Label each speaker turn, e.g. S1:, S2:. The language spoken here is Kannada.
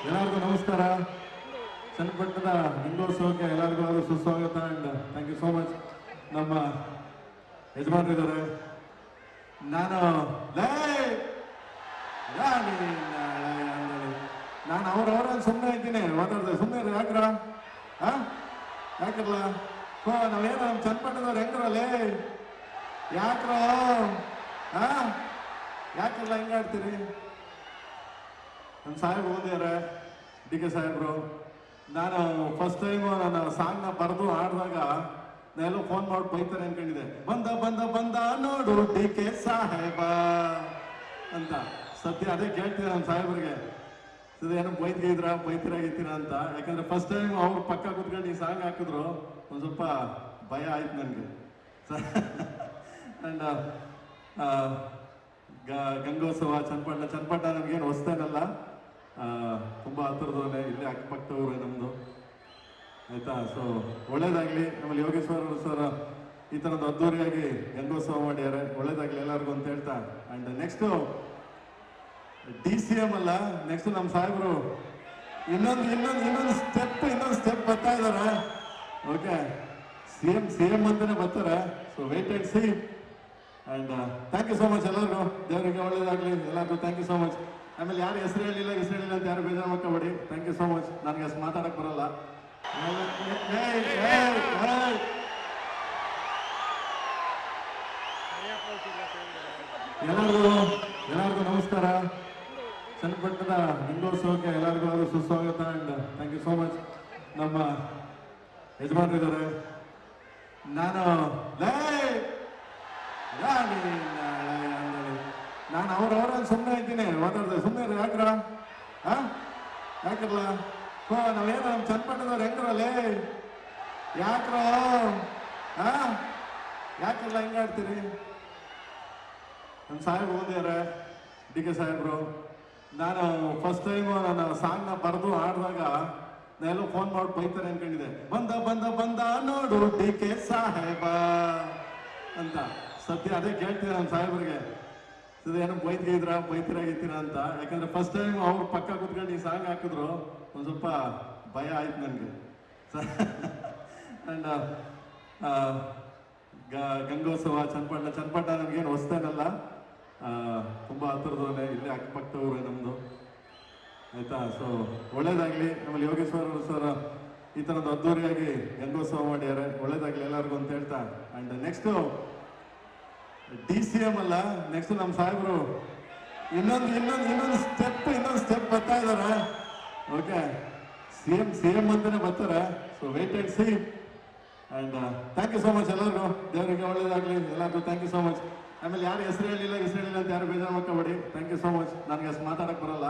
S1: ಎಲ್ಲರಿಗೂ ನಮಸ್ಕಾರ. ಚನ್ನಪಟ್ಟಣದ ಹಿಂದೋತ್ಸವಕ್ಕೆ ಎಲ್ಲರಿಗೂ ಸುಸ್ವಾಗತ and thank you so much. ನಮ್ಮ ಯಜಮಾನರಿದ್ದಾರೆ. ನಾನು ಅವ್ರವ್ರಲ್ಲಿ ಸುಮ್ಮನೆ ಇದ್ದೀನಿ, ಮಾತಾಡ್ದೆ ಸುಮ್ಮನೆ ಯಾಕ್ರ ಯಾಕಲ್ಲ ನಾವೇನು ನಮ್ಮ ಚನ್ನಪಟ್ಟಣದವ್ರು ಹೆಂಗ್ರಲ್ಲೇ ಯಾಕ್ರ ಯಾಕಲ್ಲ ಹೆಂಗಾಡ್ತೀರಿ? ನಮ್ಮ ಸಾಹೇಬ್ ಓದಿದ್ದಾರೆ, ಡಿ ಕೆ ಸಾಹೇಬ್ರು. ನಾನು ಫಸ್ಟ್ ಟೈಮು ನನ್ನ ಸಾಂಗ್ನ ಬರೆದು ಆಡಿದಾಗ ನಾನೆಲ್ಲೋ ಫೋನ್ ಮಾಡಿ ಬೈತಾರೆ ಅನ್ಕೊಂಡಿದ್ದೆ. ಬಂದ ಬಂದ ಬಂದ ನೋಡು ಡಿ ಕೆ ಸಾಹೇಬ ಅಂತ. ಸದ್ಯ ಅದೇ ಕೇಳ್ತೀನಿ ನಮ್ಮ ಸಾಹೇಬ್ರಿಗೆ, ಏನೋ ಬೈತಿರಾಗಿದ್ದೀರಾ ಅಂತ. ಯಾಕಂದ್ರೆ ಫಸ್ಟ್ ಟೈಮ್ ಅವ್ರು ಪಕ್ಕ ಕೂತ್ಕೊಂಡು ಈ ಸಾಂಗ್ ಹಾಕಿದ್ರು, ಒಂದು ಸ್ವಲ್ಪ ಭಯ ಆಯ್ತು ನನಗೆ. ಅಂಡ್ ಗಂಗೋತ್ಸವ ಚನ್ನಪಟ್ಟಣ ನಮಗೇನು ಹೊಸ್ತೇನಲ್ಲ, ತುಂಬ ಹತ್ತಿರದವರೇ, ಇಲ್ಲೇ ಅಕ್ಕಪಕ್ಕದವ್ರೆ ನಮ್ಮದು, ಆಯ್ತಾ. ಸೊ ಒಳ್ಳೇದಾಗಲಿ. ನಮ್ಮಲ್ಲಿ ಯೋಗೇಶ್ವರ ಸರ್ ಈ ಥರದ್ದು ಅದ್ದೂರಿಯಾಗಿ ಗಂಗೋತ್ಸವ ಮಾಡ್ಯಾರೆ, ಒಳ್ಳೇದಾಗಲಿ ಎಲ್ಲರಿಗೂ ಅಂತ ಹೇಳ್ತಾ. ಆ್ಯಂಡ್ ನೆಕ್ಸ್ಟು DCM ಅಲ್ಲ, ನೆಕ್ಸ್ಟ್ ನಮ್ಮ ಸಾಹೇಬರು ಇನ್ನೊಂದು ಸ್ಟೆಪ್ ಬರ್ತಾ ಇದಾರೆ. ಓಕೆ, CM ಅಂತಾನೆ ಬರ್ತಾರೆ. So wait and see. And thank you so much ಎಲ್ಲರಿಗೂ. ದೇವರಿಗೆ ಒಳ್ಳೇದಾಗಲಿ ಎಲ್ಲರಿಗೂ. Thank you so much. ಆಮೇಲೆ ಯಾರು ಹೆಸರು ಹೇಳಿಲ್ಲ ಅಂತ ಯಾರು ಬೇಜಾರು ಮಾಡ್ಕೊಬೇಡಿ. Thank you so much. ನನಗೆ ಅಷ್ಟು ಮಾತಾಡಕ್ಕೆ ಬರಲ್ಲ. ಎಲ್ಲರಿಗೂ ನಮಸ್ಕಾರ. ಚನ್ನಪಟ್ಟಣದ ಹಿಂದೋತ್ಸವಕ್ಕೆ ಎಲ್ಲರಿಗೂ ಸುಸ್ವಾಗತ and thank you so much. ನಮ್ಮ ಯಜಮಾನರಿದ್ದಾರೆ. ನಾನು ಅವ್ರವ್ರಲ್ಲಿ ಸುಮ್ಮನೆ ಇದ್ದೀನಿ, ಮಾತಾಡ್ದೆ ಸುಮ್ಮನೆ ಯಾಕ್ರ ಯಾಕಲ್ಲ ನಾವೇನು ನಮ್ಮ ಚನ್ನಪಟ್ಟಣದವ್ರು ಹೆಂಗ್ರಲ್ಲೇ ಯಾಕ್ರ ಯಾಕಲ್ಲ ಹೆಂಗಾಡ್ತೀರಿ? ನಮ್ಮ ಸಾಹೇಬ್ ಓದಿದ್ದಾರೆ, ಡಿ ಕೆ ಸಾಹೇಬ್ರು. ನಾನು ಫಸ್ಟ್ ಟೈಮು ನನ್ನ ಸಾಂಗ್ನ ಬರೆದು ಆಡಿದಾಗ ನಾನೆಲ್ಲೋ ಫೋನ್ ಮಾಡಿ ಬೈತಾರೆ ಅನ್ಕೊಂಡಿದ್ದೆ. ಬಂದ ಬಂದ ಬಂದ ನೋಡು ಡಿ ಕೆ ಸಾಹೇಬ ಅಂತ. ಸದ್ಯ ಅದೇ ಕೇಳ್ತೀನಿ ನಮ್ಮ ಸಾಹೇಬ್ರಿಗೆ, ಏನೋ ಬೈತಿರಾಗಿದ್ದೀರಾ ಅಂತ. ಯಾಕಂದ್ರೆ ಫಸ್ಟ್ ಟೈಮ್ ಅವ್ರು ಪಕ್ಕ ಕೂತ್ಕೊಂಡು ಈ ಸಾಂಗ್ ಹಾಕಿದ್ರು, ಒಂದು ಸ್ವಲ್ಪ ಭಯ ಆಯ್ತು ನನಗೆ. ಅಂಡ್ ಗಂಗೋತ್ಸವ ಚನ್ನಪಟ್ಟಣ ನಮಗೇನು ಹೊಸ್ತೇನಲ್ಲ, ತುಂಬ ಹತ್ತಿರದವರೇ, ಇಲ್ಲೇ ಅಕ್ಕಪಕ್ಕದವ್ರೆ ನಮ್ಮದು, ಆಯ್ತಾ. ಸೊ ಒಳ್ಳೇದಾಗಲಿ. ನಮ್ಮಲ್ಲಿ ಯೋಗೇಶ್ವರ ಸರ್ ಈ ಥರದ್ದು ಅದ್ದೂರಿಯಾಗಿ ಗಂಗೋತ್ಸವ ಮಾಡ್ಯಾರೆ, ಒಳ್ಳೇದಾಗಲಿ ಎಲ್ಲರಿಗೂ ಅಂತ ಹೇಳ್ತಾ. ಆ್ಯಂಡ್ ನೆಕ್ಸ್ಟು DCM ಅಲ್ಲ, ನೆಕ್ಸ್ಟ್ ನಮ್ಮ ಸಾಹೇಬರು ಇನ್ನೊಂದು ಸ್ಟೆಪ್ ಬರ್ತಾ ಇದಾರೆ. ಓಕೆ, CM ಅಂತಾನೆ ಬರ್ತಾರೆ. So wait and see. And thank you so much ಎಲ್ಲರಿಗೂ. ದೇವರಿಗೆ ಒಳ್ಳೇದಾಗಲಿ ಎಲ್ಲರಿಗೂ. Thank you so much. ಆಮೇಲೆ ಯಾರು ಹೆಸರು ಹೇಳಿಲ್ಲ ಅಂತ ಯಾರು ಬೇಜಾರು ಮಾಡ್ಕೊಬೇಡಿ. Thank you so much. ನನಗೆ ಅಷ್ಟು ಮಾತಾಡಕ್ಕೆ ಬರಲ್ಲ.